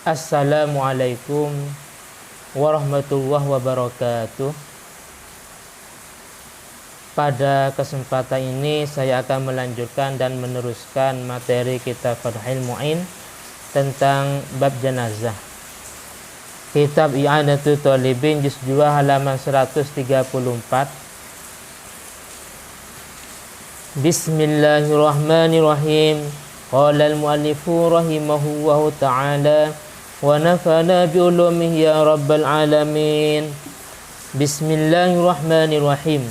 Assalamualaikum warahmatullahi wabarakatuh. Pada kesempatan ini saya akan melanjutkan dan meneruskan materi kitab Fathul Mu'in tentang bab jenazah. Kitab I'anatul Talibin juz 2 halaman 134. Bismillahirrahmanirrahim. Qala al-mu'allifu rahimahullahu ta'ala wa nafa'ana bi ulumihi ya rabbal alamin. Bismillahirrahmanirrahim.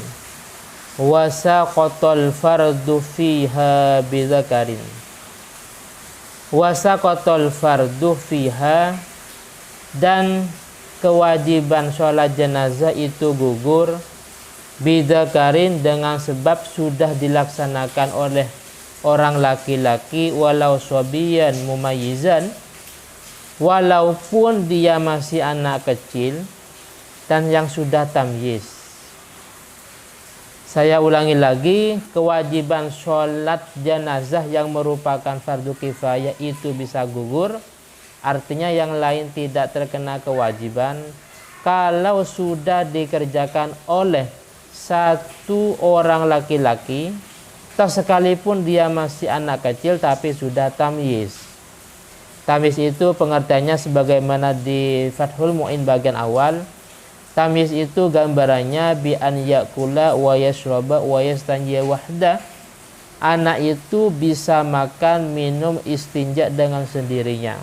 Wa saqatal fardu fiha bidzakarin. Wa saqatal fardu fiha, dan kewajiban sholat jenazah itu gugur bidzakarin dengan sebab sudah dilaksanakan oleh orang laki-laki walau swabiyan mumayyizan, walaupun dia masih anak kecil dan yang sudah tamyiz. Saya ulangi lagi, kewajiban sholat jenazah yang merupakan fardu kifayah itu bisa gugur, artinya yang lain tidak terkena kewajiban kalau sudah dikerjakan oleh satu orang laki-laki, atau sekalipun dia masih anak kecil tapi sudah tamyiz. Tamyiz itu pengertiannya sebagaimana di Fathul Mu'in bagian awal. Tamyiz itu gambarannya bi an yakula wa yashraba wa yastanjiya wahda. Anak itu bisa makan, minum, istinja dengan sendirinya.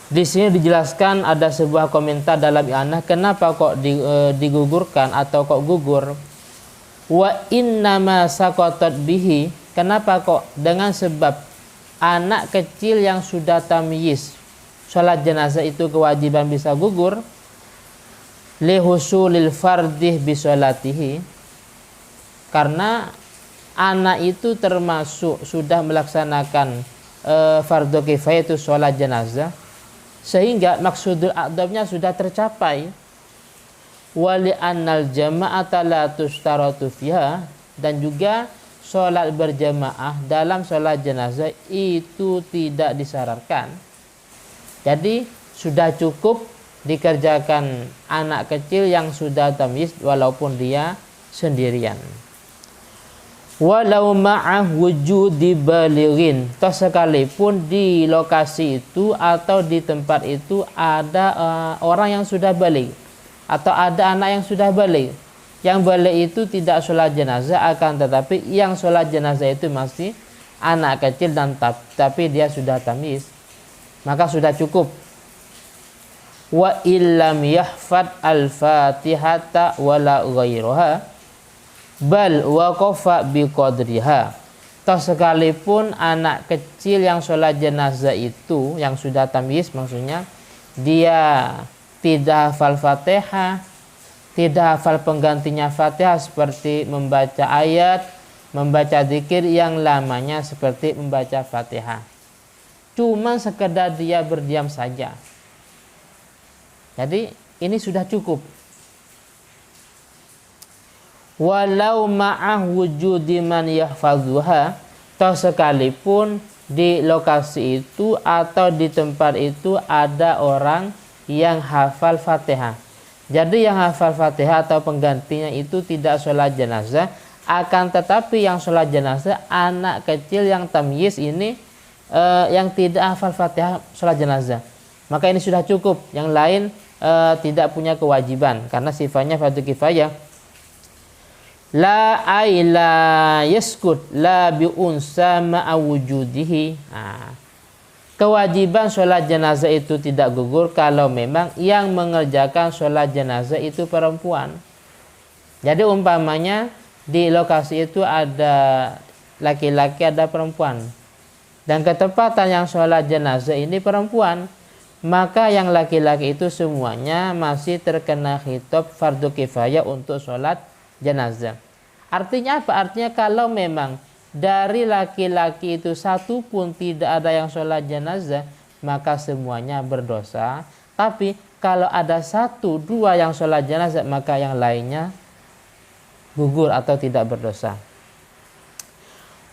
Di sini dijelaskan, ada sebuah komentar dalam i'anah, kenapa kok digugurkan atau kok gugur. Wa innama saqatat bihi, kenapa kok dengan sebab anak kecil yang sudah tamyiz sholat jenazah itu kewajiban bisa gugur, li husulil fardih bi sholatihi, karena anak itu termasuk sudah melaksanakan fardu kifayah itu sholat jenazah, sehingga maksudul a'dabnya sudah tercapai. Wali annal jama'ata la tustaratu fiha, dan juga sholat berjamaah dalam sholat jenazah itu tidak disyaratkan. Jadi sudah cukup dikerjakan anak kecil yang sudah tamyiz walaupun dia sendirian. Walau ma'ah wujudi balighin, toh sekalipun di lokasi itu atau di tempat itu ada orang yang sudah balik, atau ada anak yang sudah balik. Yang balik itu tidak sholat jenazah, akan tetapi yang sholat jenazah itu masih anak kecil dan tapi dia sudah tamyiz, maka sudah cukup. Wa illam yahfad al-fatihata wala ghairaha bal waqafa biqadriha, toh sekalipun anak kecil yang sholat jenazah itu yang sudah tamyiz, maksudnya dia tidak hafal Fatihah, tidak hafal penggantinya Fatihah seperti membaca ayat, membaca zikir yang lamanya seperti membaca Fatihah, cuma sekedar dia berdiam saja. Jadi ini sudah cukup. Walau ma'ah wujudi man yahfazuha, toh sekalipun di lokasi itu atau di tempat itu ada orang yang hafal Fatihah. Jadi yang hafal Fatihah atau penggantinya itu tidak sholat jenazah, akan tetapi yang sholat jenazah anak kecil yang tamyiz ini yang tidak hafal Fatihah sholat jenazah, maka ini sudah cukup. Yang lain tidak punya kewajiban karena sifatnya fardu kifayah. La aila yaskut la bi unsa ma'a wujudihi. Kewajiban sholat jenazah itu tidak gugur kalau memang yang mengerjakan sholat jenazah itu perempuan. Jadi umpamanya di lokasi itu ada laki-laki, ada perempuan, dan ketepatan yang sholat jenazah ini perempuan, maka yang laki-laki itu semuanya masih terkena khitab fardu kifayah untuk sholat jenazah. Artinya apa? Artinya kalau memang dari laki-laki itu satu pun tidak ada yang sholat jenazah, maka semuanya berdosa. Tapi kalau ada satu dua yang sholat jenazah, maka yang lainnya gugur atau tidak berdosa.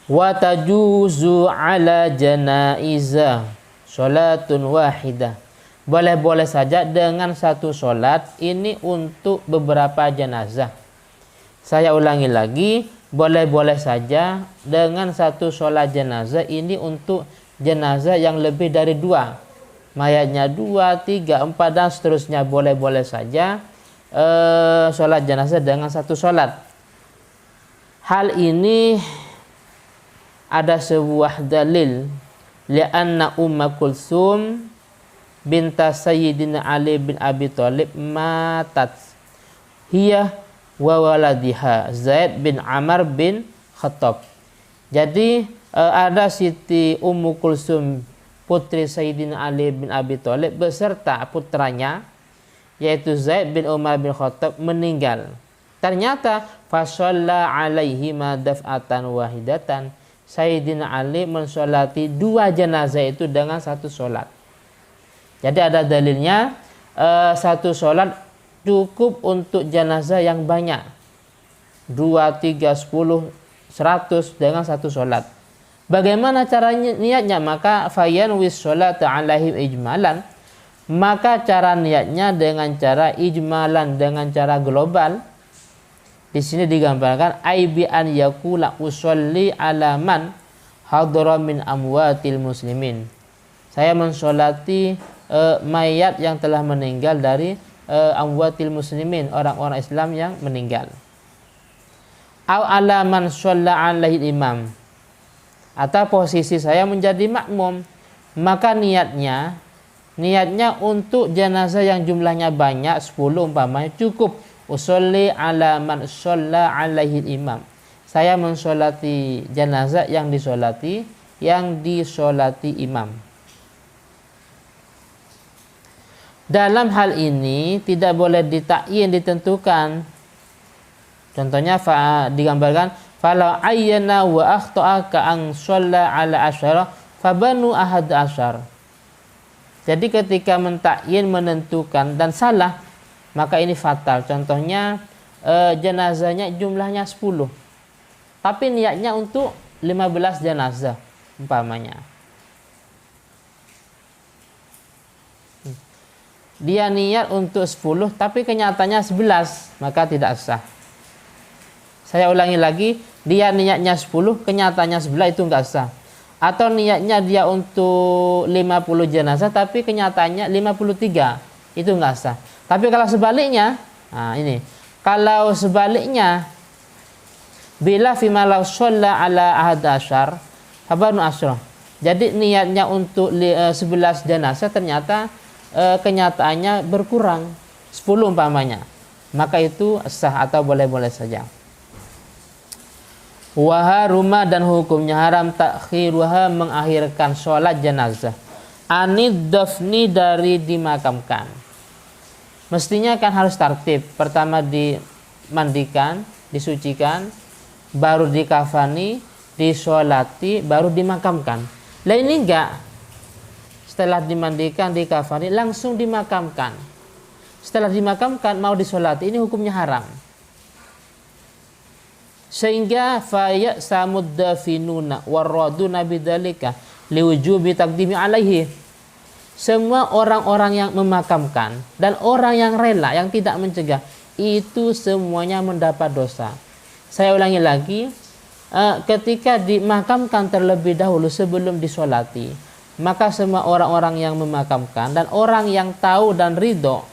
Wa tajuzu ala janaiza sholatun wahidah. Boleh-boleh saja dengan satu sholat ini untuk beberapa jenazah. Saya ulangi lagi, boleh-boleh saja dengan satu sholat jenazah ini untuk jenazah yang lebih dari 2. Mayatnya 2, 3, 4 dan seterusnya, boleh-boleh saja sholat jenazah dengan satu sholat. Hal ini ada sebuah dalil, li'anna Umma Kulsum binta Sayyidina Ali bin Abi Thalib matat hiya wa waladiha Zaid bin Amr bin Khattab. Jadi ada Siti Ummu Kulsum putri Sayyidina Ali bin Abi Thalib beserta putranya yaitu Zaid bin Umar bin Khattab meninggal. Ternyata fasalla alaihi daf'atan wahidatan. Sayyidina Ali mensolati 2 jenazah itu dengan satu sholat. Jadi ada dalilnya, satu sholat cukup untuk jenazah yang banyak. 2, 3, 10, 100 dengan satu sholat. Bagaimana caranya niatnya? Maka fayan wis sholat alaihim ijmalan. Maka cara niatnya dengan cara ijmalan, dengan cara global. Di sini digambarkan aibi an yakula usolli alaman hadra min amwatil muslimin. Saya mensolati mayat yang telah meninggal dari amwatil muslimin, orang-orang Islam yang meninggal. Au alaman shalla alaihi imam. Atau posisi saya menjadi makmum, maka niatnya untuk jenazah yang jumlahnya banyak 10 umpamanya cukup usolli alaman shalla alaihi imam. Saya mensolati jenazah yang disolati imam. Dalam hal ini tidak boleh ditakyin, ditentukan. Contohnya digambarkan falau ayyana wa akhta'a ka an shalla ala asyara fabanu ahad asyar. Jadi ketika mentakyin, menentukan dan salah, maka ini fatal. Contohnya jenazahnya jumlahnya 10. Tapi niatnya untuk 15 jenazah umpamanya. Dia niat untuk 10 tapi kenyataannya 11, maka tidak sah. Saya ulangi lagi, dia niatnya 10, kenyataannya 11, itu enggak sah. Atau niatnya dia untuk 50 jenazah tapi kenyataannya 53, itu enggak sah. Tapi kalau sebaliknya, kalau sebaliknya bila fi malau shalla ala ahad asyar habanu asyra. Jadi niatnya untuk 11 jenazah ternyata kenyataannya berkurang 10 umpamanya, maka itu sah atau boleh-boleh saja. Waharuma, dan hukumnya haram takhiruha, mengakhirkan sholat jenazah, anid dafni, dari dimakamkan. Mestinya kan harus tertib, pertama dimandikan, disucikan, baru dikafani, disolati, baru dimakamkan. Lah ini enggak, setelah dimandikan, dikafani, langsung dimakamkan. Setelah dimakamkan mau disolati, ini hukumnya haram. Sehingga faya samuddafinuna waraduna bidzalika liwujubi taqdimi alaihi. Semua orang-orang yang memakamkan dan orang yang rela, yang tidak mencegah, itu semuanya mendapat dosa. Saya ulangi lagi, ketika dimakamkan terlebih dahulu sebelum disolati, maka semua orang-orang yang memakamkan dan orang yang tahu dan ridho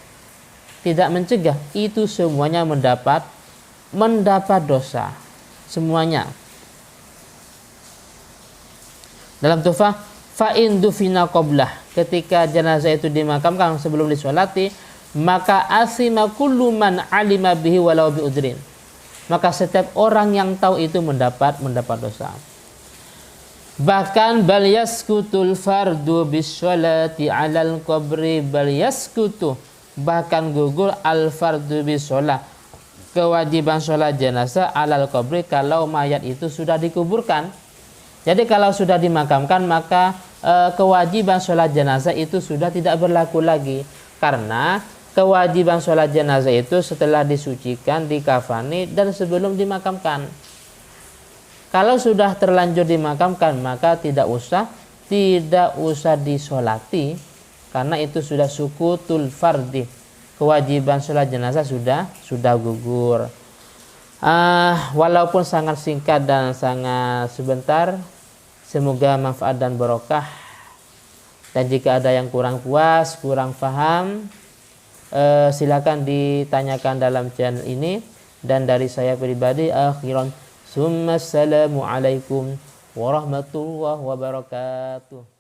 tidak mencegah, itu semuanya mendapat dosa semuanya. Dalam Tuhfah, fa in dufina qablah, ketika jenazah itu dimakamkan sebelum disolati, maka asima kullu man alima bihi walau bi udrin. Maka setiap orang yang tahu itu mendapat dosa. Bahkan bal yaskutul fardu bisolati alal qabri, bal yaskutu, bahkan gugur al fardu bisolah, kewajiban sholat jenazah alal qabri, kalau mayat itu sudah dikuburkan. Jadi kalau sudah dimakamkan, maka kewajiban sholat jenazah itu sudah tidak berlaku lagi, karena kewajiban sholat jenazah itu setelah disucikan, dikafani, dan sebelum dimakamkan. Kalau sudah terlanjur dimakamkan, maka tidak usah tidak usah disolati karena itu sudah sukutul fardi, kewajiban sholat jenazah sudah gugur. Walaupun sangat singkat dan sangat sebentar, semoga manfaat dan barokah. Dan jika ada yang kurang puas, kurang paham, silakan ditanyakan dalam channel ini. Dan dari saya pribadi, akhiran, summa assalamualaikum warahmatullahi wabarakatuh.